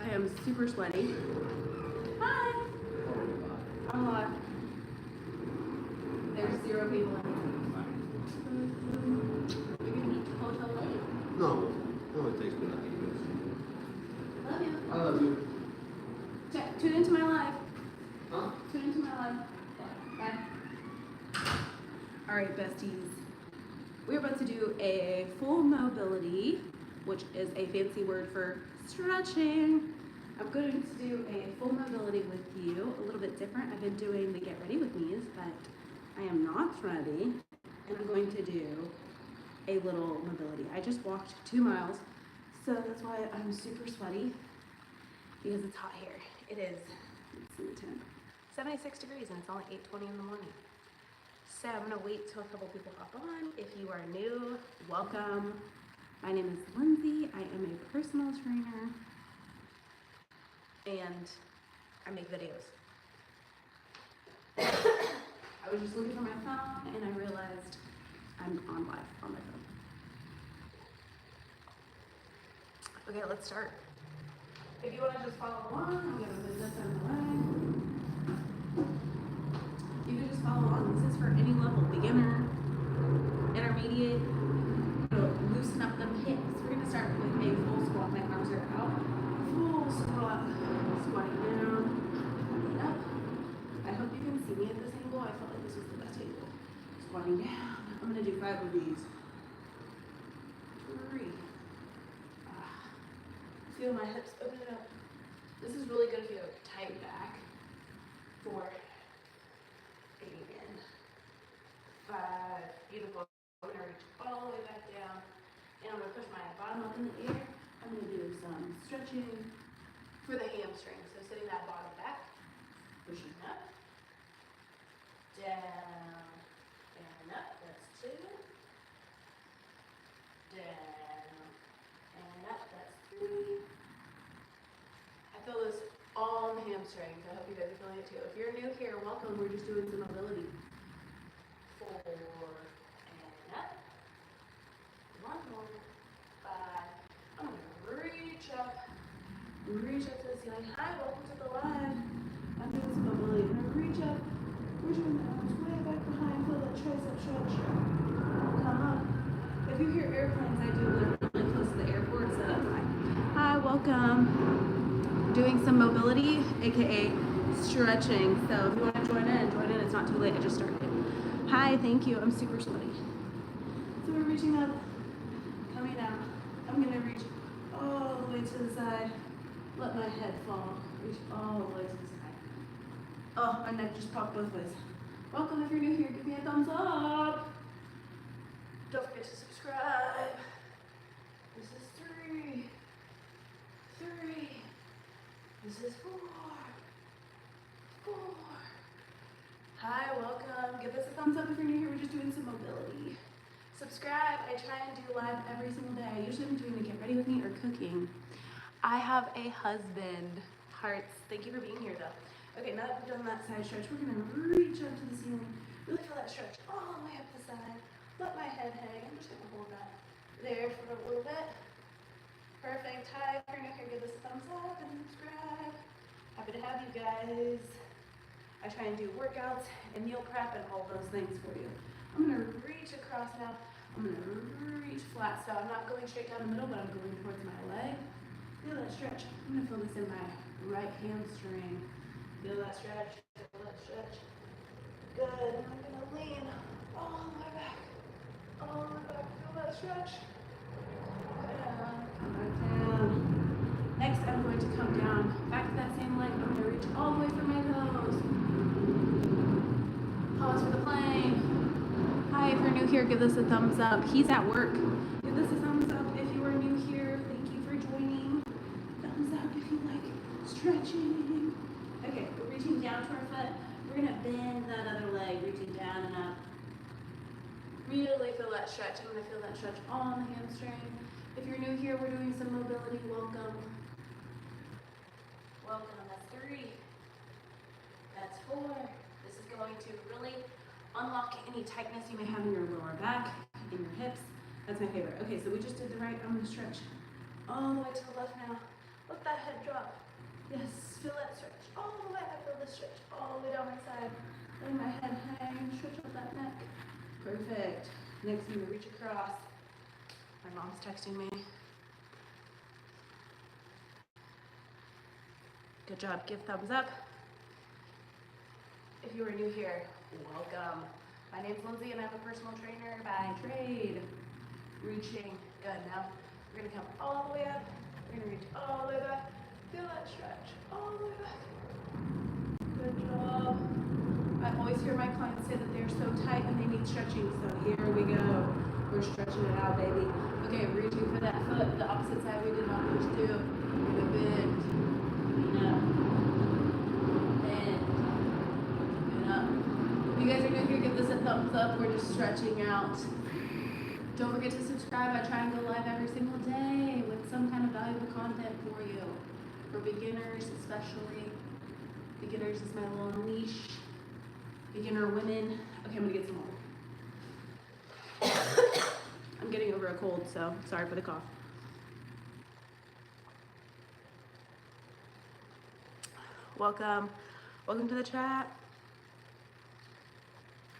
I am super sweaty. Hi! I'm live. There's 0 people in here. You're gonna eat hotel late? No, it takes me like 8 minutes. Love you. I love you. Tune into my live. Huh? Tune into my live. Bye. Alright, besties. We're about to do a full mobility, which is a fancy word for stretching. I'm going to do a full mobility with you, a little bit different. I've been doing the get ready with me's, but I am not ready, and I'm going to do a little mobility. I just walked 2 miles, so that's why I'm super sweaty, because it's hot here. It is, let's see the temp, 76 degrees, and it's only 8:20 in the morning. So I'm gonna wait till a couple people hop on. If you are new, welcome. My name is Lindsay. I am a personal trainer, and I make videos. I was just looking for my phone, and I realized I'm on live on my phone. Okay, let's start. If you want to just follow along, I'm gonna move this out of the way. You can just follow along. This is for any level, beginner, intermediate. Loosen up them hips. We're gonna start with a full squat. My arms are out. Full squat. Squatting down. And up. I hope you can see me at this angle. I felt like this was the best angle. Squatting down. I'm gonna do 5 of these. 3. Feel my hips open it up. This is really good if you have a tight back. 4. 8 in. 5. Beautiful. I'm gonna reach all the way back down. And I'm gonna push my bottom up in the air. I'm gonna do some stretching for the hamstring. So sitting that bottom back, pushing up, down, and up. That's 2. Down, and up. That's 3. I feel this all in the hamstrings. I hope you guys are feeling it too. If you're new here, welcome. We're just doing some mobility. 4, and up. 1 more. 5. I'm gonna reach up to the ceiling. Hi, welcome to the live. I'm doing some mobility. I'm gonna reach up. We're doing the arms way back behind. Feel that tricep stretch. Come up. If you hear airplanes, I do live really close to the airport, so that's fine. Hi, welcome. Doing some mobility, aka stretching. So if you want to join in. It's not too late. I just started. Hi, thank you. I'm super sweaty. So we're reaching up, coming out. I'm gonna reach all the way to the side. Let my head fall. Reach all the way to the side. Oh, my neck just popped both ways. Welcome. If you're new here, give me a thumbs up. Don't forget to subscribe. This is 3. 3. This is 4. 4. Hi, welcome. Give us a thumbs up if you're new here. We're just doing some mobility. Subscribe. I try and do live every single day. Usually I'm doing the get ready with me or cooking. I have a husband. Hearts. Thank you for being here, though. Okay, now that we've done that side stretch, we're going to reach up to the ceiling. Really feel that stretch all the way up the side. Let my head hang. I'm just going to hold that there for a little bit. Perfect. Hi, if you're new here, give us a thumbs up and subscribe. Happy to have you guys. I try and do workouts and meal prep and all those things for you. I'm going to reach across now. I'm going to reach flat. So I'm not going straight down the middle, but I'm going towards my leg. Feel that stretch. I'm going to feel this in my right hamstring. Feel that stretch. Feel that stretch. Good. I'm going to lean all the way back. All the way back. Feel that stretch. Down. Come back down. Next, I'm going to come down. Back to that same leg. I'm going to reach all the way for my toes. Pause for the plane. Hi, if you're new here, give this a thumbs up. He's at work. Give this a thumbs up if you are new here. Thank you for joining. Thumbs up if you like stretching. Okay, we're reaching down to our foot. We're gonna bend that other leg, reaching down and up. Really feel that stretch. I'm gonna feel that stretch all in the hamstring. If you're new here, we're doing some mobility. Welcome. Welcome. That's 3. That's 4. This is going to really unlock any tightness you may have in your lower back, in your hips. That's my favorite. Okay, so we just did the right. I'm going to stretch all the way to the left now. Let that head drop. Yes, feel that stretch all the way. I feel the stretch all the way down my side. Letting my head hang, stretch up that neck. Perfect. Next, I'm gonna reach across. My mom's texting me. Good job. Give thumbs up. If you are new here, welcome. My name's Lindsay and I'm a personal trainer by trade. Reaching. Good. Now we're gonna come all the way up. We're gonna reach all the way back. Feel that stretch all the way back. Good job. I always hear my clients say that they're so tight and they need stretching. So here we go. We're stretching it out, baby. Okay, reaching for that foot. The opposite side we did not just do. We're gonna bend. Up. Bend. And up. If you guys are new here, give this a thumbs up. We're just stretching out. Don't forget to subscribe. I try and go live every single day with some kind of valuable content for you. For beginners, especially. Beginners is my little niche. Beginner women. Okay, I'm gonna get some water. I'm getting over a cold, so sorry for the cough. Welcome. Welcome to the chat.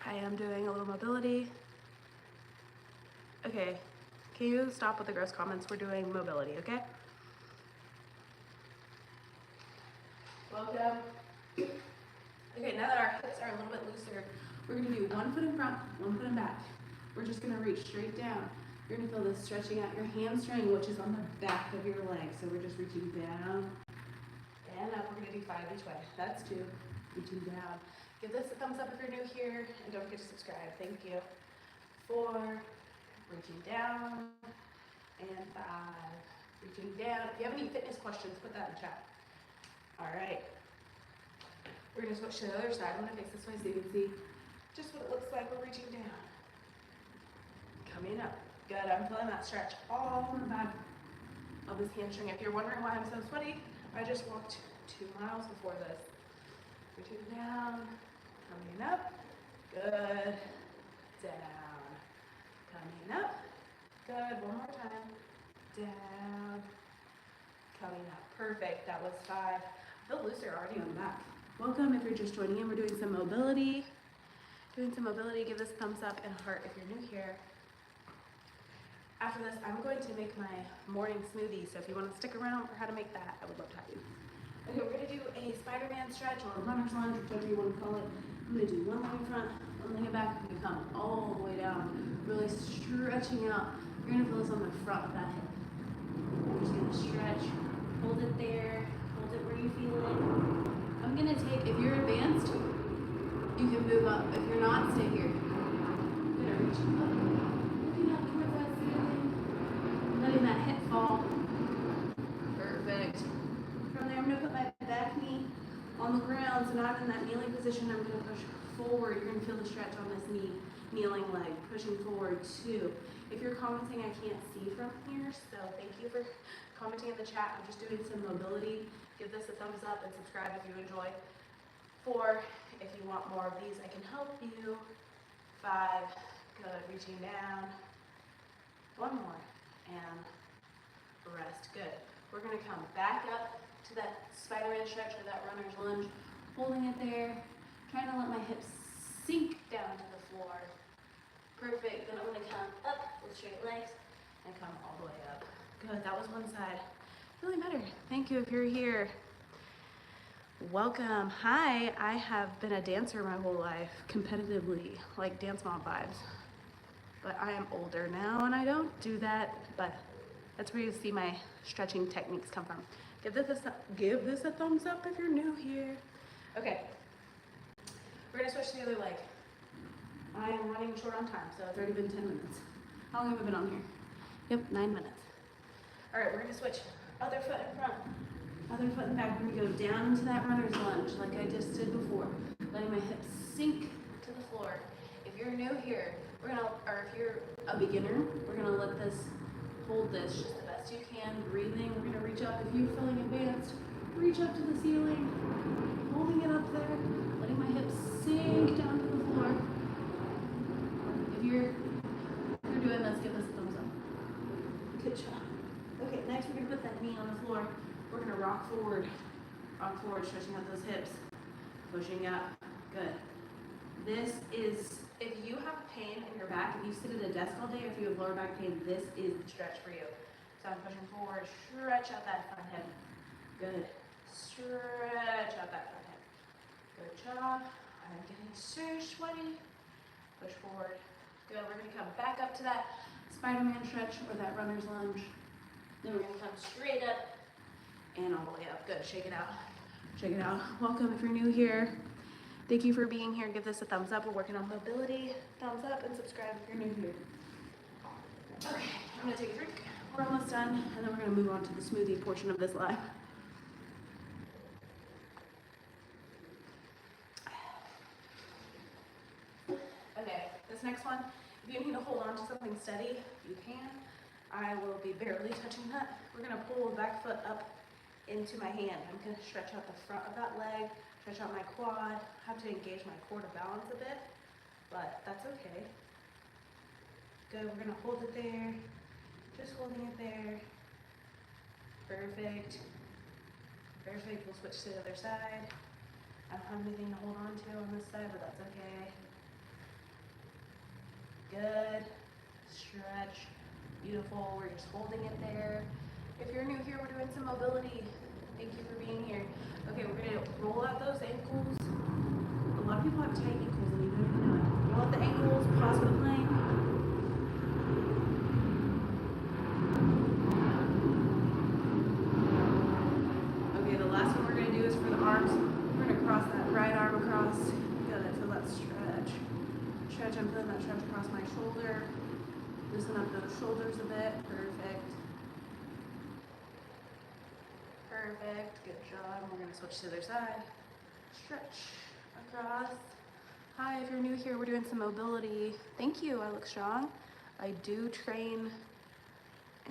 I am doing a little mobility. Okay, can you stop with the gross comments? We're doing mobility, okay? Welcome. Okay, now that our hips are a little bit looser, we're gonna do 1 foot in front, 1 foot in back. We're just gonna reach straight down. You're gonna feel this stretching out your hamstring, which is on the back of your leg. So we're just reaching down and up. We're gonna do 5 each way. That's 2, reaching down. Give this a thumbs up if you're new here, and don't forget to subscribe. Thank you. 4, reaching down, and 5, reaching down. If you have any fitness questions, put that in chat. All right. We're gonna switch to the other side. I'm gonna face this way so you can see just what it looks like. We're reaching down. Coming up. Good, I'm feeling that stretch all in the back of this hamstring. If you're wondering why I'm so sweaty, I just walked 2 miles before this. Reaching down, coming up. Good. Down. Coming up. Good, one more time. Down. Coming up. Perfect, that was 5. I feel looser already on the back. Welcome if you're just joining in. We're doing some mobility. Give this a thumbs up and a heart if you're new here. After this, I'm going to make my morning smoothie. So if you want to stick around for how to make that, I would love to have you. Okay, we're going to do a Spider-Man stretch or a runner's lunge, whichever you want to call it. I'm going to do 1 leg in front, 1 leg in back. We're going to come all the way down, really stretching out. You're going to feel this on the front of that hip. I'm just going to stretch. Hold it there. Hold it where you feel it. I'm going to take, if you're advanced, you can move up. If you're not, stay here. I'm going to reach up, looking up towards that ceiling, letting that hip fall. Perfect. From there, I'm going to put my back knee on the ground. So now I'm in that kneeling position. I'm going to push forward. You're going to feel the stretch on this knee, kneeling leg, pushing forward 2. If you're commenting, I can't see from here, so thank you for commenting in the chat. I'm just doing some mobility. Give this a thumbs up and subscribe if you enjoy. 4, if you want more of these, I can help you. 5, good, reaching down. 1 more, and rest, good. We're gonna come back up to that Spider-Man stretch or that runner's lunge, holding it there, trying to let my hips sink down to the floor. Perfect, then I'm gonna come up with straight legs and come all the way up. Good, that was one side. Feeling better. Thank you if you're here. Welcome. Hi, I have been a dancer my whole life, competitively, like dance mom vibes. But I am older now and I don't do that, but that's where you see my stretching techniques come from. Give this a thumbs up if you're new here. Okay, we're gonna switch to the other leg. I am running short on time, so it's already been 10 minutes. How long have I been on here? Yep, 9 minutes. All right, we're gonna switch. Other foot in front, other foot in back. We're gonna go down into that runner's lunge like I just did before, letting my hips sink to the floor. If you're new here, or if you're a beginner, we're gonna hold this just the best you can, breathing. We're gonna reach up. If you're feeling advanced, reach up to the ceiling, holding it up there, letting my hips sink down to the floor. If you're doing this, give this a thumbs up. Good job. Okay, next we're gonna put that knee on the floor. We're gonna rock forward, stretching out those hips, pushing up, good. This is, if you have pain in your back, if you sit at a desk all day, or if you have lower back pain, this is the stretch for you. So I'm pushing forward, stretch out that front hip, good. Stretch out that front hip, good job. I'm getting so sweaty, push forward, good. We're gonna come back up to that Spider-Man stretch or that runner's lunge. Then we're gonna come straight up and all the way up. Good, shake it out. Shake it out. Welcome if you're new here. Thank you for being here. Give this a thumbs up. We're working on mobility. Thumbs up and subscribe if you're new here. Okay, I'm gonna take a drink. We're almost done, and then we're gonna move on to the smoothie portion of this live. Okay, this next one, if you need to hold on to something steady, you can. I will be barely touching that. We're gonna pull the back foot up into my hand. I'm gonna stretch out the front of that leg, stretch out my quad. I have to engage my core to balance a bit, but that's okay. Good, we're gonna hold it there. Just holding it there. Perfect. Perfect, we'll switch to the other side. I don't have anything to hold on to on this side, but that's okay. Good, stretch, beautiful, we're just holding it there. If you're new here, we're doing some mobility. Thank you for being here. Okay, we're gonna roll out those ankles. A lot of people have tight ankles and you don't even know it. Roll out the ankles, pause for the plank. Okay, the last one we're gonna do is for the arms. We're gonna cross that right arm across. Good, feel that stretch. Stretch, I'm feeling that stretch across my shoulder. Loosen up those shoulders a bit, perfect. Perfect, good job. We're gonna switch to the other side. Stretch across. Hi, if you're new here, we're doing some mobility. Thank you, I look strong. I do train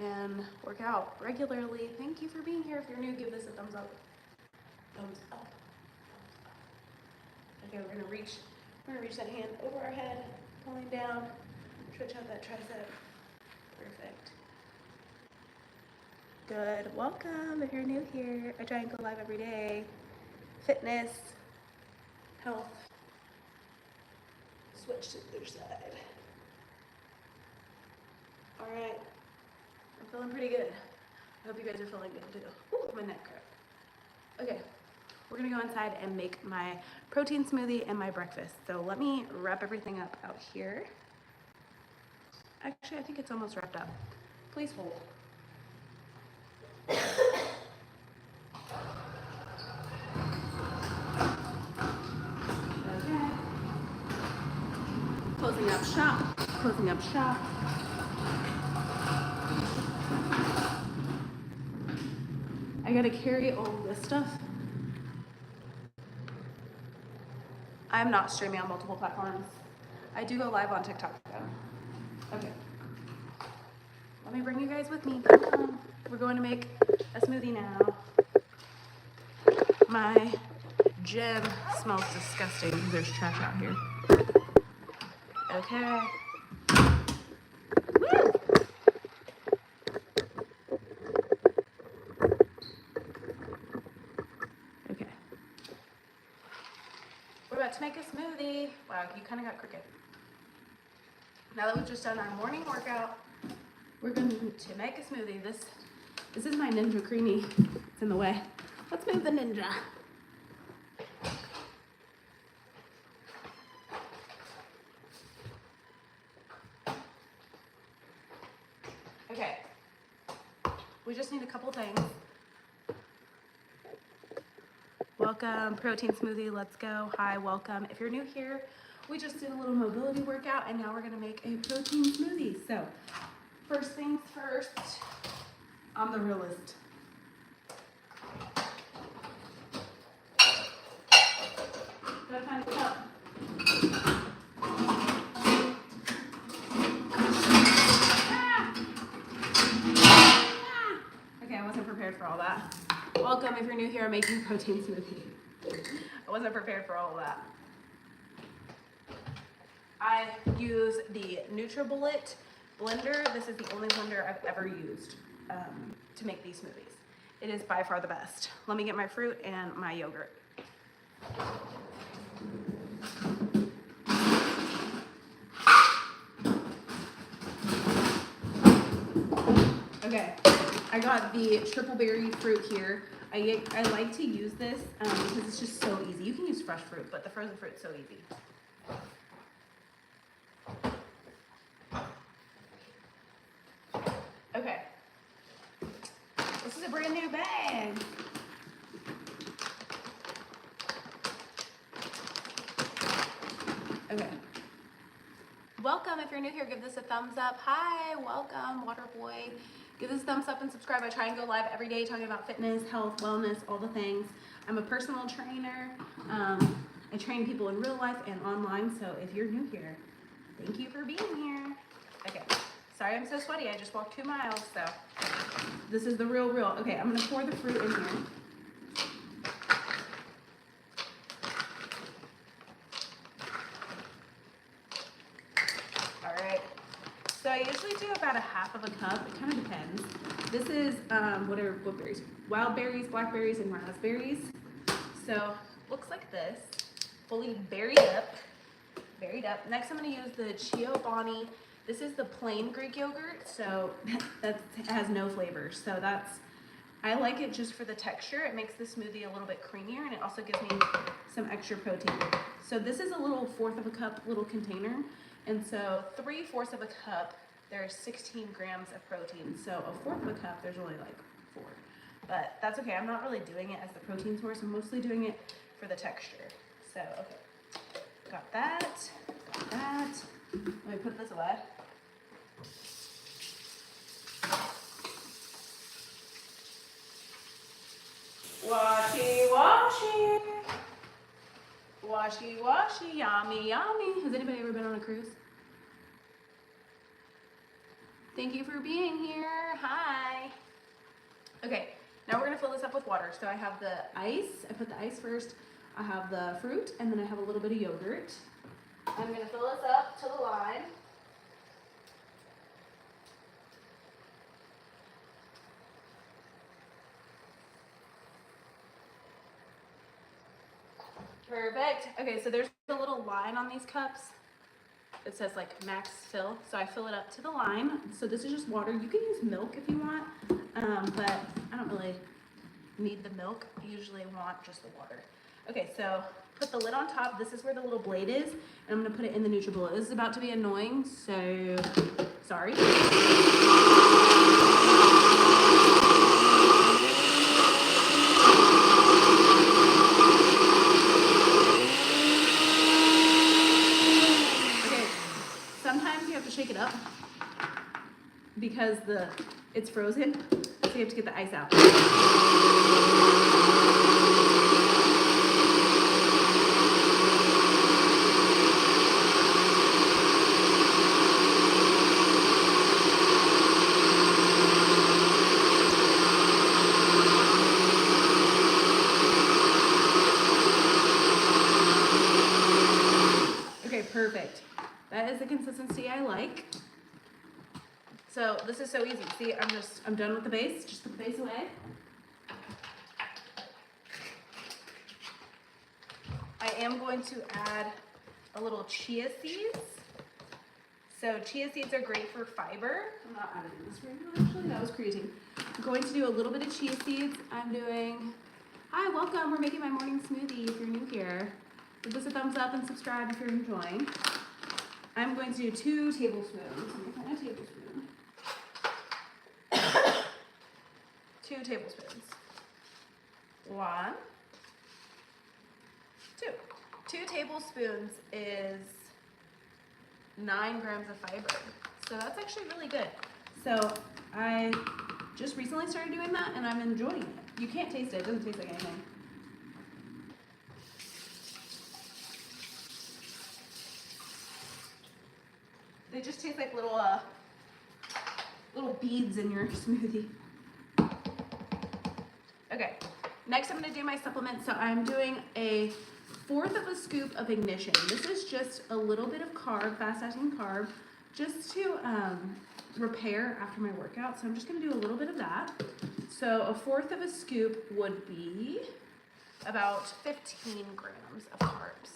and work out regularly. Thank you for being here. If you're new, give this a thumbs up. Thumbs up. Okay, we're gonna reach that hand over our head, pulling down, stretch out that tricep. Perfect. Good, welcome if you're new here. I try and go live every day. Fitness, health. Switch to the other side. All right, I'm feeling pretty good. I hope you guys are feeling good too. Ooh, my neck cracked. Okay, we're gonna go inside and make my protein smoothie and my breakfast. So let me wrap everything up out here. Actually, I think it's almost wrapped up. Please hold. Okay. Closing up shop, closing up shop. I gotta carry all this stuff. I'm not streaming on multiple platforms. I do go live on TikTok though. Okay. Let me bring you guys with me. Come. We're going to make a smoothie now. My gym smells disgusting. There's trash out here. Okay. Woo! Okay. We're about to make a smoothie. Wow, you kind of got crooked. Now that we've just done our morning workout, we're going to make a smoothie. This is my Ninja Creamy. It's in the way. Let's move the Ninja. Okay. We just need a couple things. Welcome, protein smoothie, let's go. Hi, welcome. If you're new here, we just did a little mobility workout and now we're gonna make a protein smoothie. So, first things first, I'm the realist. Gotta find a cup. Okay, I wasn't prepared for all that. Welcome if you're new here, I'm making protein smoothie. I wasn't prepared for all of that. I use the NutriBullet blender. This is the only blender I've ever used to make these smoothies. It is by far the best. Let me get my fruit and my yogurt. Okay, I got the triple berry fruit here. I like to use this because it's just so easy. You can use fresh fruit, but the frozen fruit's so easy. Okay, this is a brand new bag. Okay. Welcome. If you're new here, give this a thumbs up. Hi, welcome, Water Boy. Give this a thumbs up and subscribe. I try and go live every day talking about fitness, health, wellness, all the things. I'm a personal trainer. I train people in real life and online. So if you're new here, thank you for being here. Okay. Sorry I'm so sweaty. I just walked 2 miles. So this is the real. Okay, I'm going to pour the fruit in here. So I usually do about 1/2 cup. It kind of depends. This is what berries? Wild berries, blackberries, and raspberries. So looks like this, fully berried up. Next, I'm going to use the Chobani. This is the plain Greek yogurt, so that has no flavor. So I like it just for the texture. It makes the smoothie a little bit creamier, and it also gives me some extra protein. So this is a little 1/4 cup little container. And so 3/4 cup, there's 16 grams of protein. So 1/4 cup, there's only like 4. But that's okay. I'm not really doing it as the protein source. I'm mostly doing it for the texture. So, okay. Got that. Let me put this away. Washy. Washy, yummy. Has anybody ever been on a cruise? Thank you for being here. Hi. Okay, now we're gonna fill this up with water. So I have the ice. I put the ice first. I have the fruit, and then I have a little bit of yogurt. I'm gonna fill this up to the line. Perfect. Okay, so there's a little line on these cups. It says like max fill, so I fill it up to the line. So this is just water. You can use milk if you want, but I don't really need the milk. I usually want just the water. Okay, so put the lid on top. This is where the little blade is, and I'm gonna put it in the NutriBullet. This is about to be annoying, so sorry. Shake it up because it's frozen, so you have to get the ice out. Okay, perfect. That is the consistency I like. So this is so easy. See, I'm done with the base. Just put the base away. I am going to add a little chia seeds. So chia seeds are great for fiber. I'm not adding this right now, actually. That was creatine. I'm going to do a little bit of chia seeds. Hi, welcome. We're making my morning smoothie if you're new here. Give us a thumbs up and subscribe if you're enjoying. I'm going to do 2 tablespoons. Let me find a tablespoon. 2 tablespoons. 1, 2. 2 tablespoons is 9 grams of fiber. So that's actually really good. So I just recently started doing that, and I'm enjoying it. You can't taste it. It doesn't taste like anything. They just taste like little beads in your smoothie. Okay, next I'm gonna do my supplement. So I'm doing a 1/4 scoop of Ignition. This is just a little bit of carb, fast-acting carb, just to repair after my workout. So I'm just gonna do a little bit of that. So a fourth of a scoop would be about 15 grams of carbs.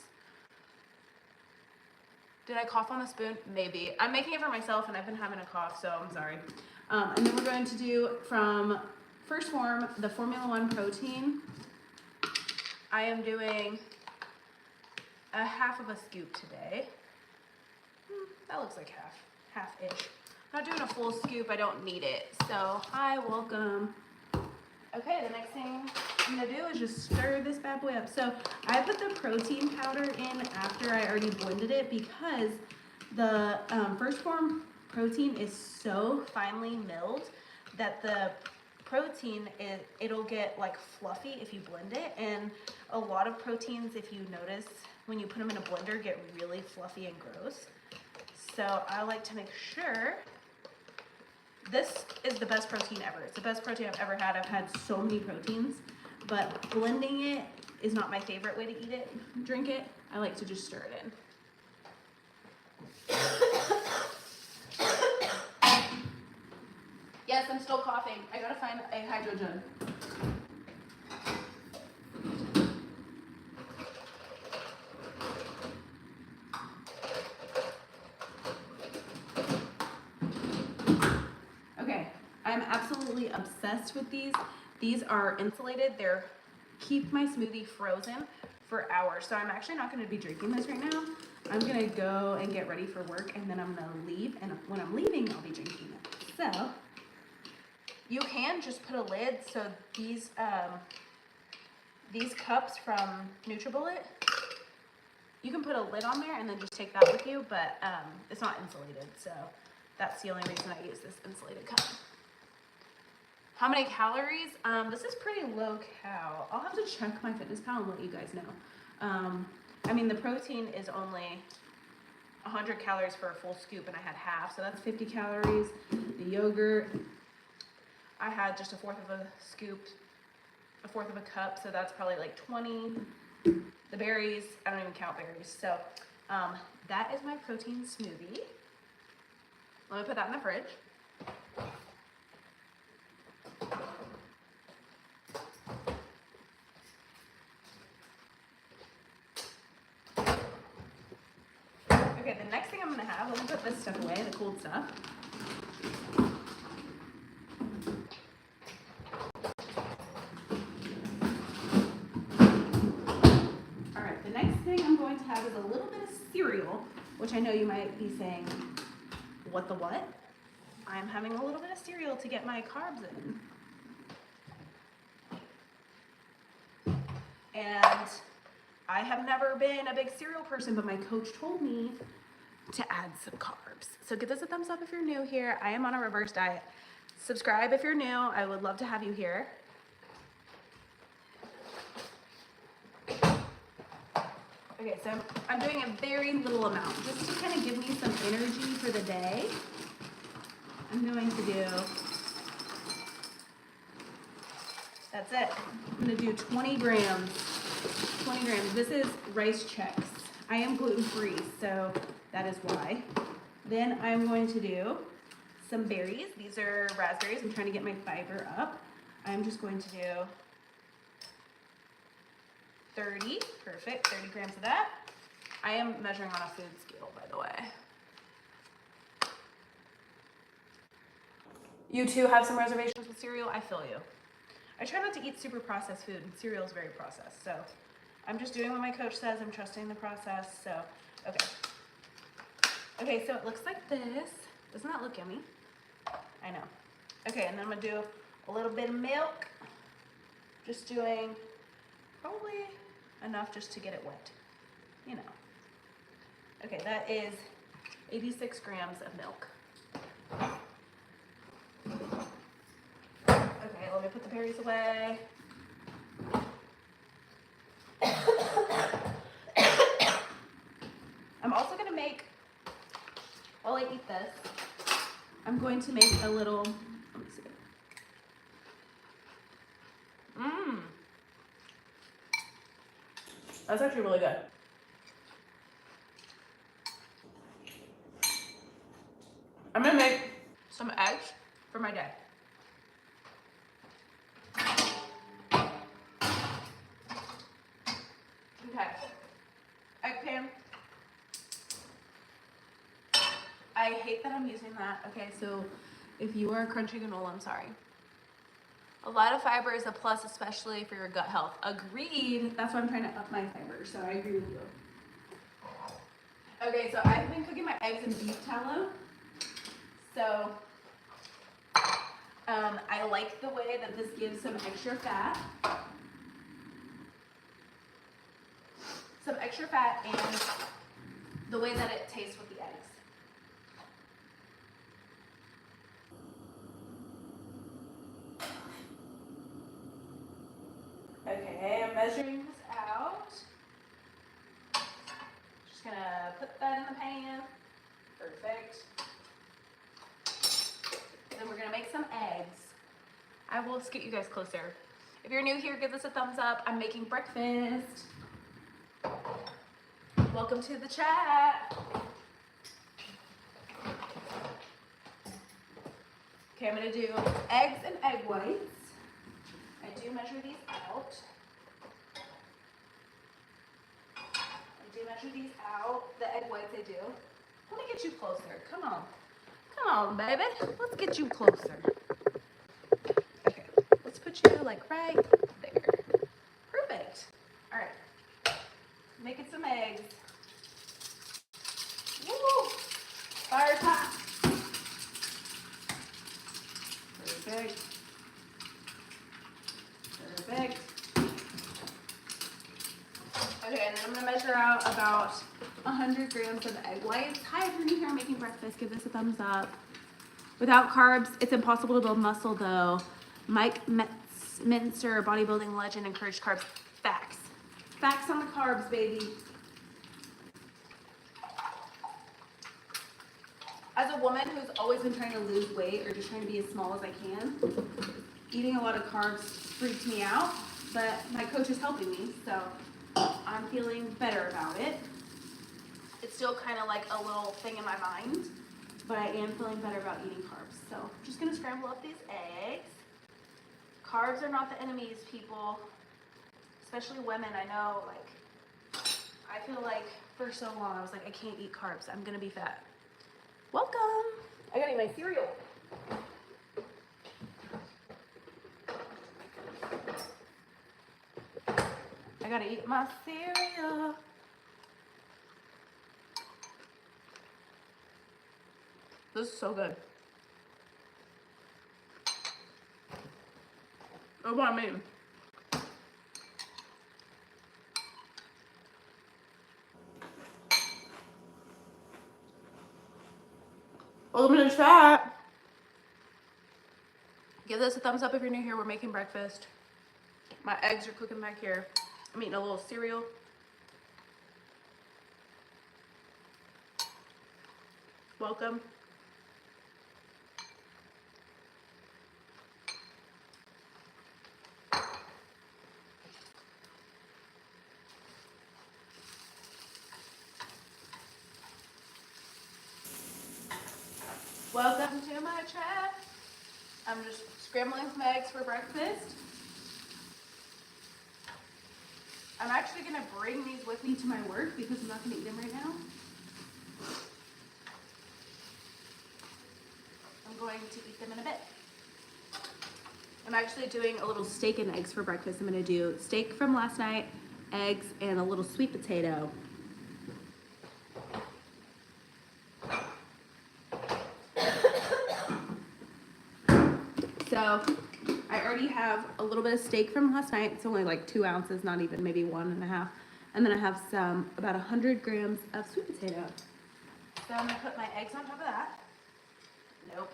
Did I cough on the spoon? Maybe. I'm making it for myself and I've been having a cough, so I'm sorry. And then we're going to do from First Form, the Formula One protein. I am doing a half of a scoop today. That looks like half-ish. I'm not doing a full scoop, I don't need it. So, hi, welcome. Okay, the next thing I'm gonna do is just stir this bad boy up. So I put the protein powder in after I already blended it because the First Form protein is so finely milled that the protein, it'll get like fluffy if you blend it. And a lot of proteins, if you notice, when you put them in a blender, get really fluffy and gross. So I like to make sure this is the best protein ever. It's the best protein I've ever had. I've had so many proteins, but blending it is not my favorite way to eat it, drink it. I like to just stir it in. Yes, I'm still coughing. I gotta find a hydro jug. Okay, I'm absolutely obsessed with these. These are insulated. They're keep my smoothie frozen for hours. So I'm actually not gonna be drinking this right now. I'm gonna go and get ready for work and then I'm gonna leave. And when I'm leaving, I'll be drinking it. So you can just put a lid. So these cups from NutriBullet, you can put a lid on there and then just take that with you, but it's not insulated. So that's the only reason I use this insulated cup. How many calories? This is pretty low cal. I'll have to check my fitness pal and let you guys know. I mean, the protein is only 100 calories for a full scoop and I had half, so that's 50 calories. The yogurt, I had just a fourth of a scoop, a fourth of a cup, so that's probably like 20. The berries, I don't even count berries. So that is my protein smoothie. Let me put that in the fridge. Okay, the next thing I'm gonna have, let me put this stuff away, the cold stuff. All right, the next thing I'm going to have is a little bit of cereal, which I know you might be saying, what the what? I'm having a little bit of cereal to get my carbs in. And I have never been a big cereal person, but my coach told me to add some carbs. So give this a thumbs up if you're new here. I am on a reverse diet. Subscribe if you're new. I would love to have you here. Okay, so I'm doing a very little amount just to kind of give me some energy for the day. I'm going to do, that's it. I'm gonna do 20 grams. 20 grams. This is rice Chex. I am gluten-free, so that is why. Then I'm going to do some berries. These are raspberries. I'm trying to get my fiber up. I'm just going to do 30, perfect, 30 grams of that. I am measuring on a food scale, by the way. You too have some reservations with cereal? I feel you. I try not to eat super processed food, and cereal is very processed, so I'm just doing what my coach says. I'm trusting the process, so, okay. Okay, so it looks like this. Doesn't that look yummy? I know. Okay, and then I'm gonna do a little bit of milk. Just doing probably enough just to get it wet, you know. Okay, that is 86 grams of milk. Okay, let me put the berries away. I'm also gonna make, while I eat this, I'm going to make a little, let me see. That's actually really good. I'm gonna make some eggs for my day. Okay. Egg pan. I hate that I'm using that. Okay, so if you are a crunchy granola, I'm sorry. A lot of fiber is a plus, especially for your gut health. Agreed. That's why I'm trying to up my fiber, so I agree with you. Okay, so I've been cooking my eggs in beef tallow. So I like the way that this gives some extra fat. Some extra fat and the way that it tastes with the eggs. Okay, I'm measuring this out. Just gonna put that in the pan. Perfect. Then we're gonna make some eggs. I will scoot you guys closer. If you're new here, give this a thumbs up. I'm making breakfast. Welcome to the chat. Okay, I'm gonna do eggs and egg whites. I do measure these out. The egg whites I do. Let me get you closer. Come on. Come on, baby. Let's get you closer. Okay, let's put you like right there. Perfect. All right. Making some eggs. Woo! Fire top. Perfect. Perfect. Okay, and then I'm gonna measure out about 100 grams of egg whites. Hi, if you're new here making breakfast, give this a thumbs up. Without carbs, it's impossible to build muscle though. Mike Mincer, bodybuilding legend, encouraged carbs. Facts. Facts on the carbs, baby. As a woman who's always been trying to lose weight or just trying to be as small as I can, eating a lot of carbs freaks me out, but my coach is helping me, so I'm feeling better about it. It's still kind of like a little thing in my mind, but I am feeling better about eating carbs. So I'm just gonna scramble up these eggs. Carbs are not the enemies, people, especially women. I know, like, I feel like for so long I was like, I can't eat carbs, I'm gonna be fat. Welcome. I gotta eat my cereal. I gotta eat my cereal. This is so good. That's what I mean. Welcome to the chat. Give this a thumbs up if you're new here. We're making breakfast. My eggs are cooking back here. I'm eating a little cereal. Welcome. Welcome to my chat. I'm just scrambling some eggs for breakfast. I'm actually gonna bring these with me to my work because I'm not gonna eat them right now. I'm going to eat them in a bit. I'm actually doing a little steak and eggs for breakfast. I'm gonna do steak from last night, eggs, and a little sweet potato. So I already have a little bit of steak from last night. It's only like 2 ounces, not even, maybe 1.5. And then I have about 100 grams of sweet potato. So I'm gonna put my eggs on top of that. Nope.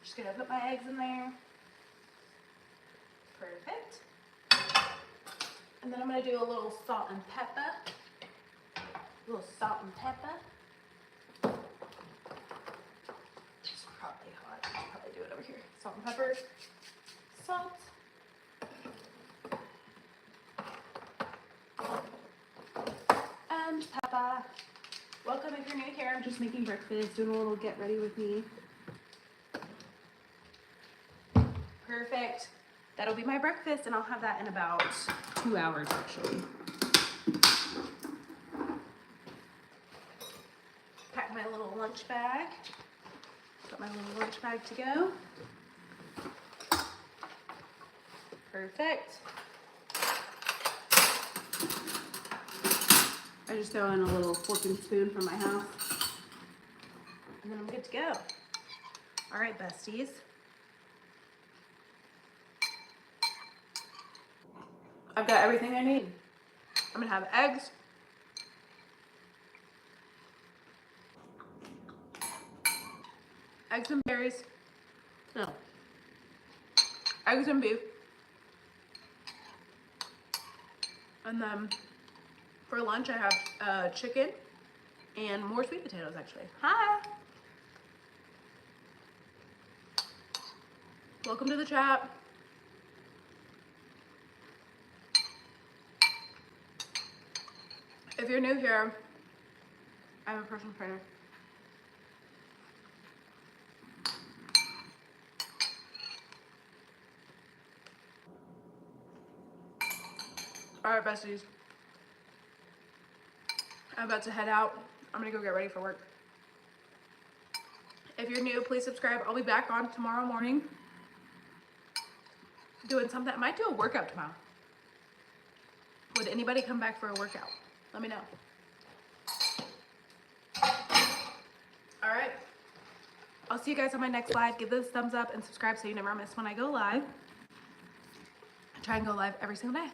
Just gonna put my eggs in there. Perfect. And then I'm gonna do a little salt and pepper. A little salt and pepper. It's probably hot. I'll probably do it over here. Salt and pepper. Salt. And pepper. Welcome if you're new here. I'm just making breakfast, doing a little get ready with me. Perfect. that'll be my breakfast, and I'll have that in about 2 hours actually. Pack my little lunch bag. Got my little lunch bag to go. Perfect. I just throw in a little fork and spoon from my house. And then I'm good to go. All right, besties. I've got everything I need. I'm gonna have eggs. Eggs and berries. No. Eggs and beef. And then for lunch, I have chicken and more sweet potatoes, actually. Hi. Welcome to the chat. If you're new here, I'm a personal trainer. All right, besties. I'm about to head out. I'm gonna go get ready for work. If you're new, please subscribe. I'll be back on tomorrow morning doing something. I might do a workout tomorrow. Would anybody come back for a workout? Let me know. All right. I'll see you guys on my next live. Give this a thumbs up and subscribe so you never miss when I go live. I try and go live every single day.